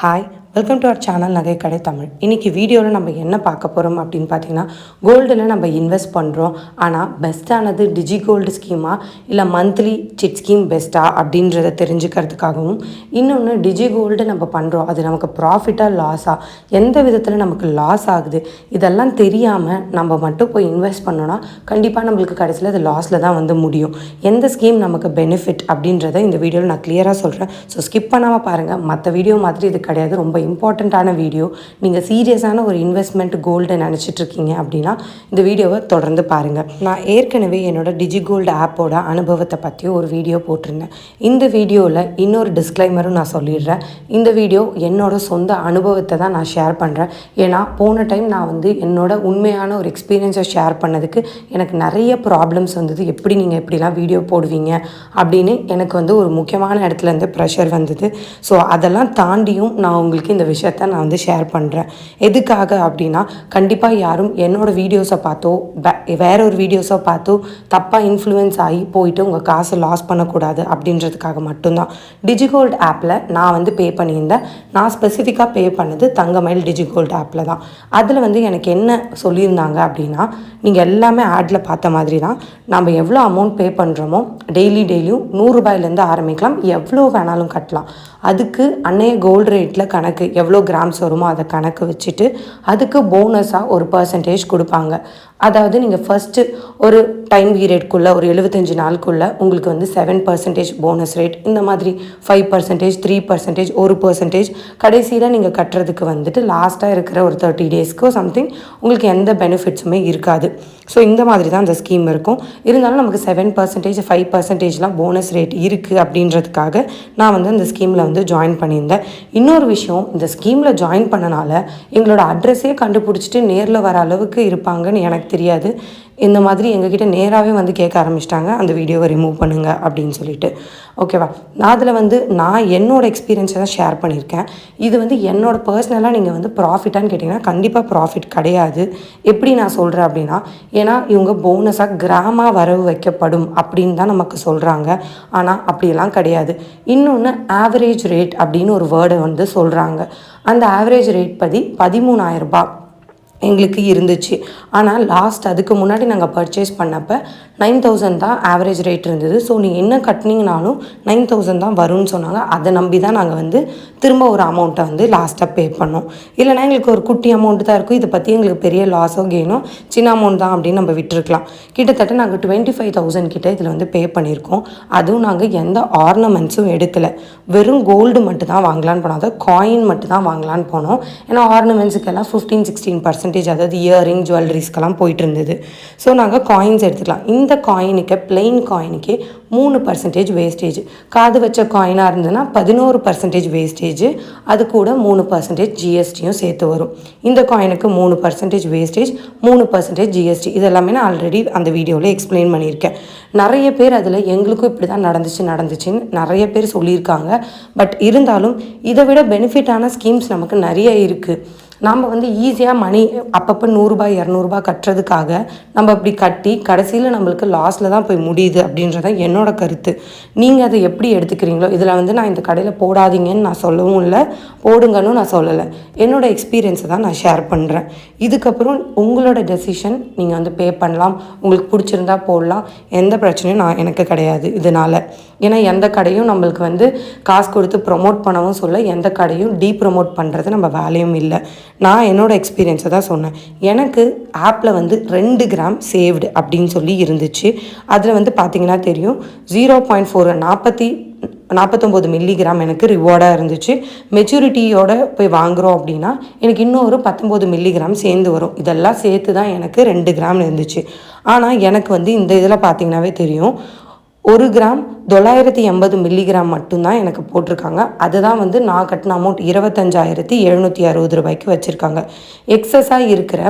Hi, welcome to our channel நகை கடை தமிழ். இன்றைக்கி வீடியோவில் நம்ம என்ன பார்க்க போகிறோம் அப்படின்னு பார்த்தீங்கன்னா, கோல்டில் நம்ம இன்வெஸ்ட் பண்ணுறோம். ஆனால் பெஸ்ட்டானது டிஜி கோல்டு ஸ்கீமா இல்லை மந்த்லி சிட் ஸ்கீம் பெஸ்ட்டா அப்படின்றத தெரிஞ்சுக்கிறதுக்காகவும், இன்னொன்று டிஜி கோல்டு நம்ம பண்ணுறோம், அது நமக்கு ப்ராஃபிட்டாக லாஸாக, எந்த விதத்தில் நமக்கு லாஸ் ஆகுது, இதெல்லாம் தெரியாமல் நம்ம மட்டும் போய் இன்வெஸ்ட் பண்ணோன்னா கண்டிப்பாக நம்மளுக்கு கடைசியில் அது லாஸில் தான் வந்து முடியும். எந்த ஸ்கீம் நமக்கு பெனிஃபிட் அப்படின்றத இந்த வீடியோவில் நான் கிளியராக சொல்கிறேன். ஸோ ஸ்கிப் பண்ணாமல் பாருங்கள். மற்ற வீடியோ மாதிரி இது கிடையாது, ரொம்ப இம்பார்ட்டண்ட்டான வீடியோ. நீங்கள் சீரியஸான ஒரு இன்வெஸ்ட்மெண்ட் கோல்டு நினச்சிட்ருக்கீங்க அப்படின்னா இந்த வீடியோவை தொடர்ந்து பாருங்கள். நான் ஏற்கனவே என்னோட டிஜி கோல்டு ஆப்போட அனுபவத்தை பற்றி ஒரு வீடியோ போட்டிருந்தேன். இந்த வீடியோவில் இன்னொரு டிஸ்க்ளைமரும் நான் சொல்லிடுறேன். இந்த வீடியோ என்னோட சொந்த அனுபவத்தை தான் நான் ஷேர் பண்ணுறேன். ஏன்னா போன டைம் நான் வந்து என்னோட உண்மையான ஒரு எக்ஸ்பீரியன்ஸை ஷேர் பண்ணதுக்கு எனக்கு நிறைய ப்ராப்ளம்ஸ் வந்தது. எப்படி நீங்கள் எப்படிலாம் வீடியோ போடுவீங்க அப்படின்னு எனக்கு வந்து ஒரு முக்கியமான இடத்துலேருந்து ப்ரெஷர் வந்தது. ஸோ அதெல்லாம் தாண்டியும் நான் உங்களுக்கு இந்த விஷயத்தை நான் வந்து ஷேர் பண்ணுறேன். எதுக்காக அப்படின்னா, கண்டிப்பாக யாரும் என்னோடய வீடியோஸை பார்த்தோ வேற ஒரு வீடியோஸை பார்த்தோ தப்பாக இன்ஃப்ளூயன்ஸ் ஆகி போயிட்டு உங்கள் காசை லாஸ் பண்ணக்கூடாது அப்படின்றதுக்காக மட்டும்தான். டிஜிகோல்டு ஆப்பில் நான் வந்து பே பண்ணியிருந்தேன். நான் ஸ்பெசிஃபிக்காக பே பண்ணது தங்கமயில் டிஜிகோல்டு ஆப்பில் தான். அதில் வந்து எனக்கு என்ன சொல்லியிருந்தாங்க அப்படின்னா, நீங்கள் எல்லாமே ஆடில் பார்த்த மாதிரி தான், நம்ம எவ்வளோ அமௌண்ட் பே பண்ணுறோமோ டெய்லியும் 100 ரூபாயிலேருந்து ஆரம்பிக்கலாம், எவ்வளோ வேணாலும் கட்டலாம். அதுக்கு அன்னைய கோல்டு ரேட்டில் கணக்கு எவ்வளோ கிராம்ஸ் வருமோ அதை கணக்கு வச்சுட்டு அதுக்கு போனஸாக ஒரு பர்சன்டேஜ் கொடுப்பாங்க. அதாவது நீங்கள் ஃபஸ்ட்டு ஒரு டைம் பீரியட்குள்ளே ஒரு 75 நாளுக்குள்ளே உங்களுக்கு வந்து 7% போனஸ் ரேட், இந்த மாதிரி 5%, 3%, 1%, கடைசியில் நீங்கள் கட்டுறதுக்கு வந்துட்டு லாஸ்ட்டாக இருக்கிற ஒரு 30 டேஸ்க்கோ சம்திங் உங்களுக்கு எந்த பெனிஃபிட்ஸுமே இருக்காது. ஸோ இந்த மாதிரி தான் அந்த ஸ்கீம் இருக்கும். இருந்தாலும் நமக்கு 7%, 5%லாம் போனஸ் ரேட் இருக்குது அப்படின்றதுக்காக நான் வந்து அந்த ஸ்கீமில் வந்து ஜாயின் பண்ணியிருந்தேன். இன்னொரு விஷயம், இந்த ஸ்கீமில் ஜாயின் பண்ணனால எங்களோட அட்ரஸே கண்டுபிடிச்சிட்டு நேரில் வர அளவுக்கு இருப்பாங்கன்னு எனக்கு தெரியாது. இந்த மாதிரி எங்ககிட்ட நேராகவே வந்து கேட்க ஆரம்பிச்சிட்டாங்க, அந்த வீடியோவை ரிமூவ் பண்ணுங்கள் அப்படின்னு சொல்லிட்டு. ஓகேவா, அதில் வந்து நான் என்னோடய எக்ஸ்பீரியன்ஸை தான் ஷேர் பண்ணியிருக்கேன். இது வந்து என்னோடய பர்சனலாக நீங்கள் வந்து ப்ராஃபிட்டான்னு கேட்டிங்கன்னா கண்டிப்பாக ப்ராஃபிட் கிடையாது. எப்படி நான் சொல்கிறேன் அப்படின்னா, ஏன்னா இவங்க போனஸாக கிராமாக வரவு வைக்கப்படும் அப்படின்னு தான் நமக்கு சொல்கிறாங்க. ஆனால் அப்படியெல்லாம் கிடையாது. இன்னொன்று ஆவரேஜ் ரேட் அப்படின்னு ஒரு வேர்டை வந்து சொல்கிறாங்க. அந்த ஆவரேஜ் ரேட் 13,000 ரூபாய் எங்களுக்கு இருந்துச்சு. ஆனால் அதுக்கு முன்னாடி நாங்கள் பர்ச்சேஸ் பண்ணப்போ 9,000 தான் ஆவரேஜ் ரேட் இருந்தது. ஸோ நீங்கள் என்ன கட்டினீங்கனாலும் 9,000 தான் வரும்னு சொன்னாங்க. அதை நம்பி தான் நாங்கள் வந்து திரும்ப ஒரு அமௌண்ட்டை வந்து லாஸ்ட்டாக பே பண்ணோம். இல்லைனா எங்களுக்கு ஒரு குட்டி அமௌண்ட்டு தான் இருக்கும், இதை பற்றி எங்களுக்கு பெரிய லாஸோ கெயினோ சின்ன அமௌண்ட் தான் அப்படின்னு நம்ம விட்டுருக்கலாம். கிட்டத்தட்ட நாங்கள் 25,000 கிட்ட இதில் வந்து பே பண்ணியிருக்கோம். அதுவும் நாங்கள் எந்த ஆர்னமெண்ட்ஸும் எடுக்கலை, வெறும் கோல்டு மட்டும் தான் வாங்கலான்னு போனோம், அதாவது காயின் மட்டும் தான் வாங்கலான்னு போனோம். ஏன்னா ஆர்னமெண்ட்ஸுக்கெல்லாம் 15-16%, அதாவது இயரிங் ஜுவல்லரிஸ்க்கெல்லாம் போயிட்டு இருந்தது. ஸோ நாங்கள் காயின்ஸ் எடுத்துக்கலாம். இந்த காயினுக்கு பிளெயின் காயினுக்கே 3% வேஸ்டேஜ். காது வச்ச காயினாக இருந்ததுன்னா 11% வேஸ்டேஜ், அது கூட 3% ஜிஎஸ்டியும் சேர்த்து வரும். இந்த காயினுக்கு 3% வேஸ்டேஜ், 3% ஜிஎஸ்டி, இதெல்லாமே நான் ஆல்ரெடி அந்த வீடியோவில் எக்ஸ்பிளைன் பண்ணியிருக்கேன். நிறைய பேர் அதில் எங்களுக்கும் இப்படி தான் நடந்துச்சுன்னு நிறைய பேர் சொல்லியிருக்காங்க. பட் இருந்தாலும் இதை விட பெனிஃபிட்டான ஸ்கீம்ஸ் நமக்கு நிறைய இருக்குது. நாம் வந்து ஈஸியாக மணி அப்பப்போ 100 ரூபாய் 200 ரூபாய் கட்டுறதுக்காக நம்ம அப்படி கட்டி கடைசியில் நம்மளுக்கு லாஸில் தான் போய் முடியுது அப்படின்றதான் என்னோட கருத்து. நீங்கள் அதை எப்படி எடுத்துக்கிறீங்களோ, இதில் வந்து நான் இந்த கடையில் போடாதீங்கன்னு நான் சொல்லவும் இல்லை, போடுங்கன்னு நான் சொல்லலை. என்னோடய எக்ஸ்பீரியன்ஸை தான் நான் ஷேர் பண்ணுறேன். இதுக்கப்புறம் உங்களோட டெசிஷன், நீங்கள் வந்து பே பண்ணலாம், உங்களுக்கு பிடிச்சிருந்தா போடலாம், எந்த பிரச்சனையும் எனக்கு கிடையாது இதனால். ஏன்னா எந்த கடையும் நம்மளுக்கு வந்து காசு கொடுத்து ப்ரொமோட் பண்ணவும் சொல்ல, எந்த கடையும் டீப்ரமோட் பண்ணுறது நம்ம வேலையும் இல்லை. நான் என்னோடய எக்ஸ்பீரியன்ஸை தான் சொன்னேன். எனக்கு ஆப்பில் வந்து 2 கிராம் சேவ்டு அப்படின்னு சொல்லி இருந்துச்சு. அதில் வந்து பார்த்திங்கன்னா தெரியும், 0.4 49 மில்லிகிராம் எனக்கு ரிவார்டாக இருந்துச்சு. மெச்சூரிட்டியோட போய் வாங்குகிறோம் அப்படின்னா எனக்கு இன்னும் ஒரு 19 மில்லிகிராம் சேர்ந்து வரும். இதெல்லாம் சேர்த்து தான் எனக்கு 2 கிராம் இருந்துச்சு. ஆனால் எனக்கு வந்து இந்த இதில் பார்த்திங்கனாவே தெரியும், 1 கிராம் 980 மில்லிகிராம் மட்டும்தான் எனக்கு போட்டிருக்காங்க. அதுதான் வந்து நான் கட்டின அமௌண்ட் 25,760 ரூபாய்க்கு வச்சுருக்காங்க. எக்ஸஸாக இருக்கிற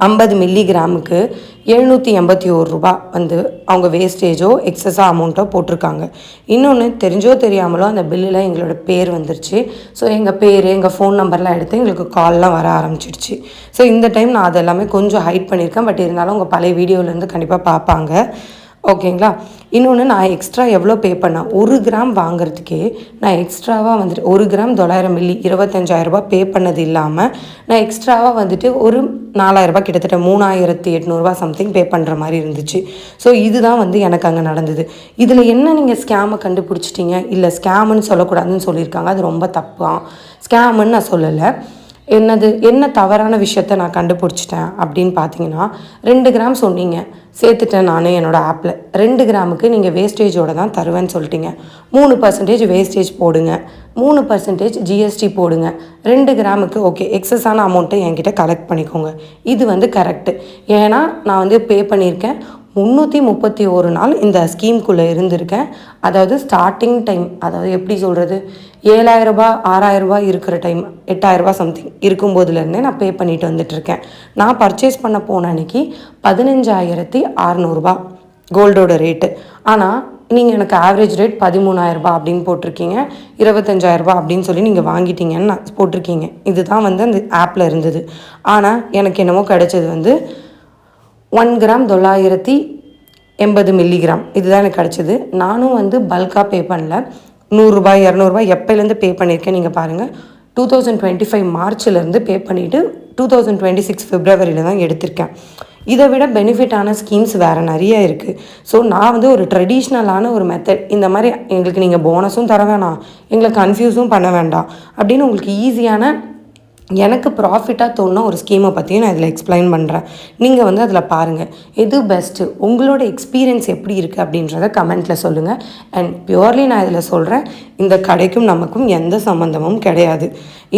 50 மில்லிகிராமுக்கு 781 ரூபா வந்து அவங்க வேஸ்டேஜோ எக்ஸஸாக அமௌண்ட்டோ போட்டிருக்காங்க. இன்னொன்று தெரிஞ்சோ தெரியாமலோ அந்த பில்லில் எங்களோட பேர் வந்துருச்சு. ஸோ எங்கள் பேர், எங்கள் ஃபோன் நம்பர்லாம் எடுத்து எங்களுக்கு கால்லாம் வர ஆரம்பிச்சிடுச்சு. ஸோ இந்த டைம் நான் அதெல்லாமே கொஞ்சம் ஹைட் பண்ணியிருக்கேன். பட் இருந்தாலும் உங்கள் பழைய வீடியோவிலேருந்து கண்டிப்பாக பார்ப்பாங்க. ஓகேங்களா. இன்னொன்று, நான் எக்ஸ்ட்ரா எவ்வளோ பே பண்ணேன், 1 கிராம் வாங்குறதுக்கே நான் எக்ஸ்ட்ராவாக வந்துட்டு 1 கிராம் 900 மில்லி 25,000 பே பண்ணது இல்லாமல் நான் எக்ஸ்ட்ராவாக வந்துட்டு ஒரு 4,000 கிட்டத்தட்ட 3,800 சம்திங் பே பண்ணுற மாதிரி இருந்துச்சு. ஸோ இதுதான் வந்து எனக்கு அங்கே நடந்தது. இதில் என்ன நீங்கள் ஸ்கேமை கண்டுபிடிச்சிட்டிங்க, இல்லை ஸ்கேமுன்னு சொல்லக்கூடாதுன்னு சொல்லியிருக்காங்க, அது ரொம்ப தப்பு. ஸ்கேமுன்னு நான் சொல்லலை. என்ன தவறான விஷயத்த நான் கண்டுபிடிச்சிட்டேன் அப்படின்னு பார்த்தீங்கன்னா, 2 கிராம் சொன்னீங்க, சேர்த்துட்டேன் நான் என்னோடய ஆப்பில். 2 கிராமுக்கு நீங்கள் வேஸ்டேஜோடு தான் தருவேன்னு சொல்லிட்டீங்க. 3% வேஸ்டேஜ் போடுங்க, 3% ஜிஎஸ்டி போடுங்க. 2 கிராமுக்கு ஓகே, எக்ஸஸான அமௌண்ட்டை என்கிட்ட கலெக்ட் பண்ணிக்கோங்க. இது வந்து கரெக்டு. ஏன்னா நான் வந்து பே பண்ணியிருக்கேன். 331 நாள் இந்த ஸ்கீம்குள்ளே இருந்திருக்கேன். அதாவது ஸ்டார்டிங் டைம், அதாவது எப்படி சொல்கிறது, 7,000 6,000 இருக்கிற டைம், 8,000 சம்திங் இருக்கும்போதுலேருந்தே நான் பே பண்ணிட்டு வந்துட்டுருக்கேன். நான் பர்ச்சேஸ் பண்ண போன அன்றைக்கி 15,600 கோல்டோட ரேட்டு. ஆனால் நீங்கள் எனக்கு ஆவரேஜ் ரேட் 13,000 அப்படின்னு போட்டிருக்கீங்க, 25,000 அப்படின்னு சொல்லி நீங்கள் வாங்கிட்டீங்கன்னு நான் போட்டிருக்கீங்க. இதுதான் வந்து அந்த ஆப்பில் இருந்தது. ஆனால் எனக்கு என்னமோ கிடைச்சது வந்து 1 கிராம் 980 மில்லிகிராம் இதுதான் எனக்கு கிடச்சிது. நானும் வந்து பல்காக பே பண்ணல, 100 200 எப்போலேருந்து பே பண்ணியிருக்கேன் நீங்கள் பாருங்கள். 2025 மார்ச்லேருந்து பே பண்ணிவிட்டு 2026 பிப்ரவரியில் தான் எடுத்திருக்கேன். இதை விட பெனிஃபிட்டான ஸ்கீம்ஸ் வேறு நிறைய இருக்குது. ஸோ நான் வந்து ஒரு ட்ரெடிஷ்னலான ஒரு மெத்தட், இந்த மாதிரி எங்களுக்கு நீங்கள் போனஸும் தர வேணாம், எங்களை கன்ஃபியூஸும் பண்ண வேண்டாம் அப்படின்னு உங்களுக்கு ஈஸியான எனக்கு ப்ராஃபிட்டாக தோணுன ஒரு ஸ்கீமை பற்றியும் நான் இதில் எக்ஸ்பிளைன் பண்ணுறேன். நீங்கள் வந்து அதில் பாருங்கள், எது பெஸ்ட்டு, உங்களோட எக்ஸ்பீரியன்ஸ் எப்படி இருக்குது அப்படின்றத கமெண்ட்டில் சொல்லுங்கள். அண்ட் பியூர்லி நான் இதில் சொல்கிறேன், இந்த கடைக்கும் நமக்கும் எந்த சம்மந்தமும் கிடையாது.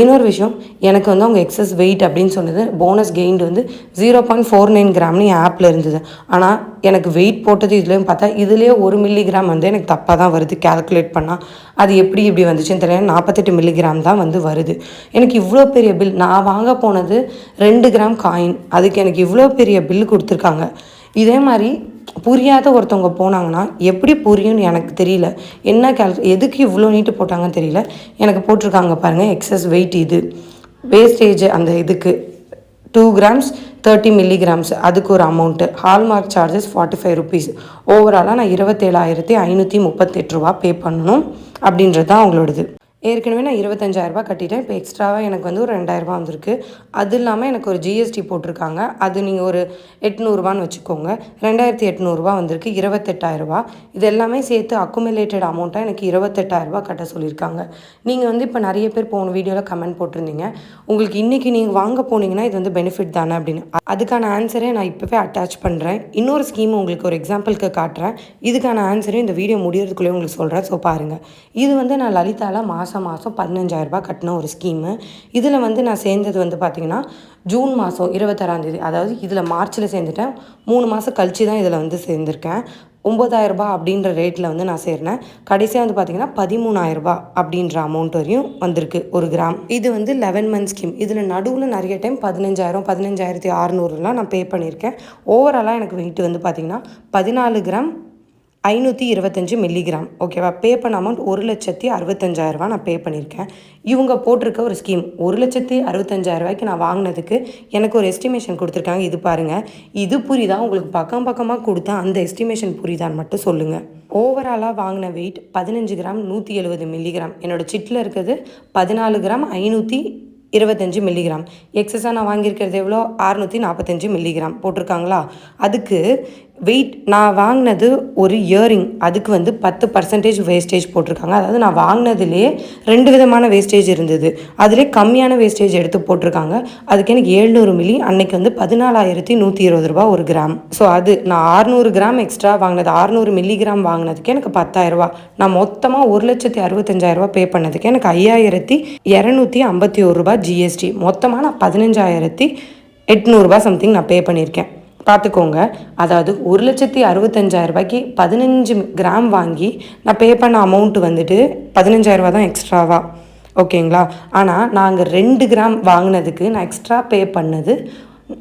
இன்னொரு விஷயம், எனக்கு வந்து அவங்க எக்ஸஸ் வெயிட் அப்படின்னு சொன்னது போனஸ் கெயின்டு வந்து 0.49 கிராம்னு என் ஆப்பில் இருந்தது. ஆனால் எனக்கு வெயிட் போட்டது இதுலேயும் பார்த்தா இதுலேயே 1 மில்லிகிராம் வந்து எனக்கு தப்பாக தான் வருது கேல்குலேட் பண்ணால். அது எப்படி இப்படி வந்துச்சுன்னு தெரியல, 48 மில்லிகிராம் தான் வந்து வருது. எனக்கு இவ்வளோ பெரிய பில், நான் வாங்க போனது 2 கிராம் காயின், அதுக்கு எனக்கு இவ்வளோ பெரிய பில் கொடுத்துருக்காங்க. இதே மாதிரி புரியாத ஒருத்தவங்க போனாங்கன்னா எப்படி புரியும்னு எனக்கு தெரியல. எதுக்கு இவ்வளோ நீட்டு போட்டாங்கன்னு தெரியல. எனக்கு போட்டிருக்காங்க பாருங்கள், எக்ஸஸ் வெயிட், இது வேஸ்டேஜ், அந்த இதுக்கு 2 கிராம்ஸ் 30 மில்லிகிராம்ஸ் அதுக்கு ஒரு அமௌண்ட்டு, ஹால்மார்க் சார்ஜஸ் 45 ருபீஸ். ஓவராலாக நான் 27,538 பே பண்ணணும் அப்படின்றது தான் அவங்களோடது. ஏற்கனவே நான் 25,000 கட்டிட்டேன். இப்போ எக்ஸ்ட்ராவாக எனக்கு வந்து ஒரு 2,000 வந்திருக்கு. அது இல்லாமல் எனக்கு ஒரு ஜிஎஸ்டி போட்டிருக்காங்க, அது நீங்கள் ஒரு 800 வச்சுக்கோங்க. 2,800 வந்திருக்கு, 28,000. இது எல்லாமே சேர்த்து அக்குமுலேட்டட் அமௌண்ட்டாக எனக்கு 28,000 கட்ட சொல்லியிருக்காங்க. நீங்கள் வந்து இப்போ நிறைய பேர் போன வீடியோவில் கமெண்ட் போட்டிருந்தீங்க, உங்களுக்கு இன்றைக்கி நீங்கள் வாங்க போனீங்கன்னா இது வந்து பெனிஃபிட் தானே அப்படின்னு. அதுக்கான ஆன்சரே நான் இப்போவே அட்டாச் பண்ணுறேன். இன்னொரு ஸ்கீம் உங்களுக்கு ஒரு எக்ஸாம்பிளுக்கு காட்டுறேன். இதுக்கான ஆன்சரையும் இந்த வீடியோ முடியறதுக்குள்ளே உங்களுக்கு சொல்கிறேன். ஸோ பாருங்கள், இது வந்து நான் லலிதாவில் மாதம் 15,000 கட்டின ஒரு ஸ்கீமு. இதில் வந்து நான் சேர்ந்தது வந்து பார்த்திங்கன்னா ஜூன் மாதம் 26ஆம் தேதி, அதாவது இதில் மார்ச்சில் சேர்ந்துட்டேன். 3 மாதம் கழிச்சு தான் இதில் வந்து சேர்ந்துருக்கேன். 9,000 அப்படின்ற ரேட்டில் வந்து நான் சேர்னேன். கடைசியாக வந்து பார்த்திங்கன்னா 13,000 அப்படின்ற அமௌண்ட் வரையும் வந்திருக்கு ஒரு கிராம். இது வந்து 11 மந்த் ஸ்கீம். இதில் நடுவில் நிறைய டைம் 15,000 15,600 நான் பே பண்ணியிருக்கேன். ஓவராலாக எனக்கு வெயிட் வந்து பார்த்திங்கன்னா 14 கிராம் 525 மில்லிகிராம். ஓகேவா? பே பண்ண அமௌண்ட் 1,65,000 நான் பே பண்ணியிருக்கேன். இவங்க போட்டிருக்க ஒரு ஸ்கீம் 1,65,000 நான் வாங்கினதுக்கு எனக்கு ஒரு எஸ்டிமேஷன் கொடுத்துருக்காங்க. இது பாருங்கள், இது புரியுதா உங்களுக்கு? பக்கமாக கொடுத்தா அந்த எஸ்டிமேஷன் புரியுதான்னு மட்டும் சொல்லுங்கள். ஓவராலாக வாங்கின வெயிட் 15 கிராம் 170 மில்லிகிராம். என்னோடய சிட்டில் இருக்கிறது 14 கிராம் 525 மில்லிகிராம். எக்ஸஸாக நான் வாங்கியிருக்கிறது எவ்வளோ? 645 மில்லிகிராம் போட்டிருக்காங்களா? அதுக்கு வெயிட் நான் வாங்கினது ஒரு இயரிங், அதுக்கு வந்து 10% வேஸ்டேஜ் போட்டிருக்காங்க. அதாவது நான் வாங்கினதுலேயே 2 விதமான வேஸ்டேஜ் இருந்தது, அதிலே கம்மியான வேஸ்டேஜ் எடுத்து போட்டிருக்காங்க. அதுக்கு எனக்கு 700 மில்லி, அன்னைக்கு வந்து 14,120 ஒரு கிராம். ஸோ அது நான் 600 கிராம் எக்ஸ்ட்ரா வாங்கினது, 600 மில்லிகிராம் வாங்கினதுக்கு எனக்கு 10,000. நான் மொத்தமாக 1,65,000 பே பண்ணதுக்கு எனக்கு 5,251 ஜிஎஸ்டி. மொத்தமாக நான் 15,800 சம்திங் நான் பே பண்ணியிருக்கேன். பார்த்துக்கோங்க, அதாவது 1,65,000 15 கிராம் வாங்கி நான் பே பண்ண அமௌண்ட்டு வந்துட்டு 15,000 தான் எக்ஸ்ட்ராவா. ஓகேங்களா? ஆனால் நாங்கள் 2 கிராம் வாங்கினதுக்கு நான் எக்ஸ்ட்ரா பே பண்ணது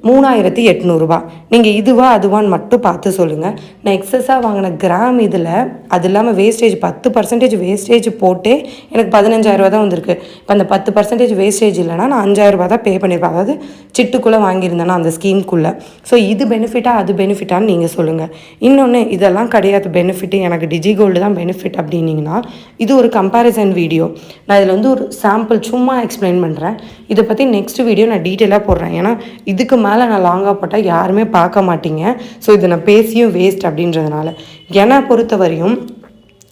3800 நீங்கள் இதுவா அதுவான்னு மட்டும் பார்த்து சொல்லுங்கள். நான் எக்ஸஸாக வாங்கின கிராம் இதில் அது இல்லாமல் வேஸ்டேஜ் 10% வேஸ்டேஜ் போட்டே எனக்கு 15,000 தான் வந்திருக்கு. இப்போ அந்த 10% வேஸ்டேஜ் இல்லைனா நான் 5,000 தான் பே பண்ணியிருப்பேன். அதாவது சிட்டுக்குள்ளே வாங்கியிருந்தேன்னா அந்த ஸ்கீம்குள்ளே. ஸோ இது பெனிஃபிட்டா அது பெனிஃபிட்டான்னு நீங்கள் சொல்லுங்கள். இன்னொன்று இதெல்லாம் கிடையாது பெனிஃபிட்டு, எனக்கு டிஜிகோல்டு தான் பெனிஃபிட் அப்படின்னீங்கன்னா இது ஒரு கம்பேரிசன் வீடியோ. நான் இதில் வந்து ஒரு சாம்பிள் சும்மா எக்ஸ்பிளைன் பண்ணுறேன். இதை பற்றி நெக்ஸ்ட் வீடியோ நான் டீட்டெயிலாக போடுறேன். ஏன்னா இதுக்கு மேலே நான் லாங்காக போட்டால் யாருமே பார்க்க மாட்டீங்க. ஸோ இதை நான் பேசியும் வேஸ்ட் அப்படின்றதுனால என்னை பொறுத்த வரையும்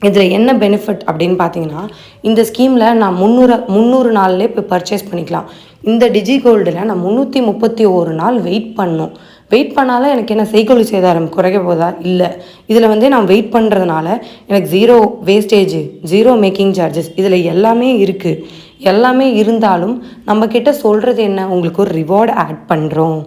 இதில் என்ன பெனிஃபிட் அப்படின்னு பார்த்தீங்கன்னா, இந்த ஸ்கீமில் நான் 300 நாள்லேயே இப்போ பர்ச்சேஸ் பண்ணிக்கலாம். இந்த டிஜிகோல்டில் நான் 331 நாள் வெயிட் பண்ணணும். வெயிட் பண்ணாலும் எனக்கு என்ன செய்கூலி சேதாரம் குறைய போதா? இல்லை. இதில் வந்து நான் வெயிட் பண்ணுறதுனால எனக்கு 0 வேஸ்டேஜ், 0 மேக்கிங் சார்ஜஸ், இதில் எல்லாமே இருக்குது. எல்லாமே இருந்தாலும் நம்மக்கிட்ட சொல்கிறது என்ன, உங்களுக்கு ஒரு ரிவார்டு ஆட் பண்ணுறோம்,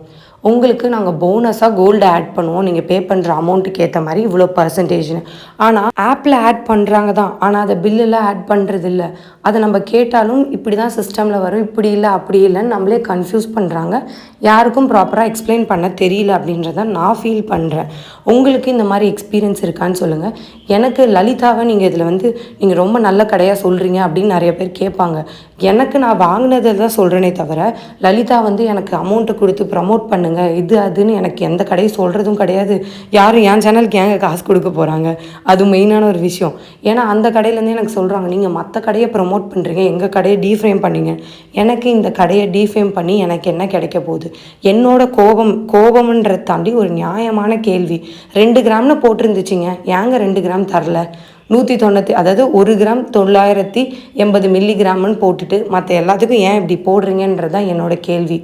உங்களுக்கு நாங்கள் போனஸாக கோல்டு ஆட் பண்ணுவோம், நீங்கள் பே பண்ணுற அமௌண்ட்டுக்கு ஏற்ற மாதிரி இவ்வளோ பர்சன்டேஜ்னு. ஆனால் ஆப்பில் ஆட் பண்ணுறாங்க தான், ஆனால் அதை பில்லில் ஆட் பண்ணுறது இல்லை. அதை நம்ம கேட்டாலும் இப்படி தான் சிஸ்டமில் வரும், இப்படி இல்லை அப்படி இல்லைன்னு நம்மளே கன்ஃபியூஸ் பண்ணுறாங்க. யாருக்கும் ப்ராப்பராக எக்ஸ்பிளைன் பண்ண தெரியல அப்படின்றத நான் ஃபீல் பண்ணுறேன். உங்களுக்கு இந்த மாதிரி எக்ஸ்பீரியன்ஸ் இருக்கான்னு சொல்லுங்கள். எனக்கு லலிதாவை நீங்கள் இதில் வந்து நீங்கள் ரொம்ப நல்ல கடையாக சொல்கிறீங்க அப்படின்னு நிறைய பேர் கேட்பாங்க. எனக்கு நான் வாங்கினதை தான் சொல்கிறேனே தவிர லலிதா வந்து எனக்கு அமௌண்ட்டு கொடுத்து ப்ரமோட் பண்ணுங்க இது அதுன்னு எனக்கு எந்த கடையும் சொல்கிறதும் கிடையாது. யாரும் என் சேனலுக்கு ஏங்க காசு கொடுக்க போகிறாங்க? அது மெயினான ஒரு விஷயம். ஏன்னா அந்த கடையிலேருந்து எனக்கு சொல்கிறாங்க, நீங்கள் மற்ற கடையை ப்ரமோட் பண்ணுறீங்க, எங்கள் கடையை டீஃப்ரேம் பண்ணீங்க. எனக்கு இந்த கடையை டீஃப்ரேம் பண்ணி எனக்கு என்ன கிடைக்க போகுது? என்னோட கோபம்ன்றதை தாண்டி ஒரு நியாயமான கேள்வி. 2 கிராம்னு போட்டிருந்துச்சிங்க, ஏங்க 2 கிராம் தரல? 190, அதாவது 1 கிராம் 980 மில்லிகிராம்னு போட்டுட்டு மற்ற எல்லாத்துக்கும் ஏன் இப்படி போடுறீங்கன்றது தான் என்னோட கேள்வி.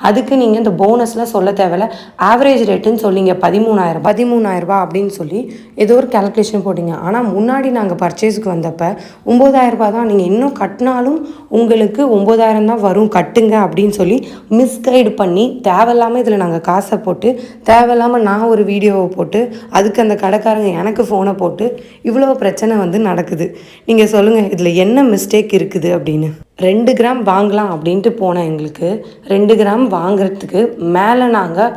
அதுக்கு நீங்கள் இந்த போனஸ்லாம் சொல்ல தேவையில்ல. ஆவரேஜ் ரேட்டுன்னு சொல்லிங்க 13,000 அப்படின்னு சொல்லி ஏதோ ஒரு கேல்குலேஷன் போட்டிங்க. ஆனால் முன்னாடி நாங்கள் பர்ச்சேஸுக்கு வந்தப்போ 9,000 தான். நீங்கள் இன்னும் கட்டினாலும் உங்களுக்கு 9,000 தான் வரும், கட்டுங்க அப்படின்னு சொல்லி மிஸ்கைடு பண்ணி தேவையில்லாமல் இதில் நாங்கள் காசை போட்டு தேவையில்லாமல் நான் ஒரு வீடியோவை போட்டு அதுக்கு அந்த கடைக்காரங்க எனக்கு ஃபோனை போட்டு இவ்வளோ பிரச்சனை வந்து நடக்குது. நீங்கள் சொல்லுங்கள் இதில் என்ன மிஸ்டேக் இருக்குது அப்படின்னு. 2 கிராம் வாங்கலாம் அப்படின்ட்டு போனேன். எங்களுக்கு 2 கிராம் வாங்குறதுக்கு மேலே நாங்கள்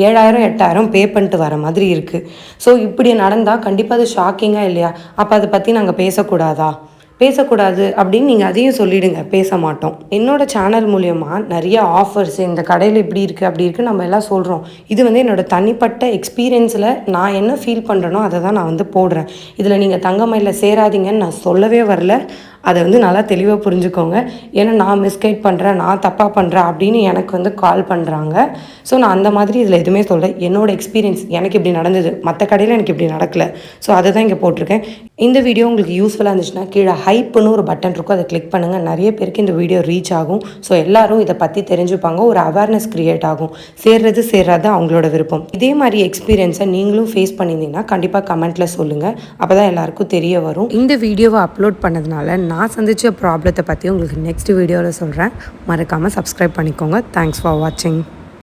7,000 8,000 பே பண்ணிட்டு வர மாதிரி இருக்குது. ஸோ இப்படி நடந்தால் கண்டிப்பாக அது ஷாக்கிங்காக இல்லையா? அப்போ அதை பற்றி நாங்கள் பேசக்கூடாது அப்படின்னு நீங்கள் அதையும் சொல்லிவிடுங்க. பேச மாட்டோம். என்னோடய சேனல் மூலயமா நிறைய ஆஃபர்ஸ், இந்த கடையில் இப்படி இருக்குது அப்படி இருக்குது நம்ம எல்லாம் சொல்கிறோம். இது வந்து என்னோடய தனிப்பட்ட எக்ஸ்பீரியன்ஸில் நான் என்ன ஃபீல் பண்ணுறேனோ அதை தான் நான் வந்து போடுறேன். இதில் நீங்கள் தங்கமயிலில் சேராதீங்கன்னு நான் சொல்லவே வரல. அதை வந்து நல்லா தெளிவாக புரிஞ்சுக்கோங்க. ஏன்னா நான் மிஸ்கைட் பண்ணுறேன், நான் தப்பாக பண்ணுறேன் அப்படின்னு எனக்கு வந்து கால் பண்ணுறாங்க. ஸோ நான் அந்த மாதிரி இதில் எதுவுமே சொல்கிறேன். என்னோடய எக்ஸ்பீரியன்ஸ் எனக்கு இப்படி நடந்தது, மற்ற கடையில் எனக்கு இப்படி நடக்கலை. ஸோ அதை தான் இங்கே போட்டிருக்கேன். இந்த வீடியோ உங்களுக்கு யூஸ்ஃபுல்லாக இருந்துச்சுன்னா கீழே ஹைப்புன்னு ஒரு பட்டன் இருக்கும், அதை கிளிக் பண்ணுங்கள். நிறைய பேருக்கு இந்த வீடியோ ரீச் ஆகும். ஸோ எல்லோரும் இதை பற்றி தெரிஞ்சுப்பாங்க, ஒரு அவேர்னஸ் க்ரியேட் ஆகும். சேர்றது அவங்களோட விருப்பம். இதே மாதிரி எக்ஸ்பீரியன்ஸை நீங்களும் ஃபேஸ் பண்ணியிருந்தீங்கன்னா கண்டிப்பாக கமெண்ட்டில் சொல்லுங்கள். அப்போ தான் எல்லாருக்கும் தெரிய வரும். இந்த வீடியோவை அப்லோட் பண்ணதுனால நான் சந்தித்த ப்ராப்ளத்தை பற்றி உங்களுக்கு நெக்ஸ்ட் வீடியோவில் சொல்கிறேன். மறக்காமல் சப்ஸ்கிரைப் பண்ணிக்கோங்க. தேங்க்ஸ் ஃபார் வாட்சிங்.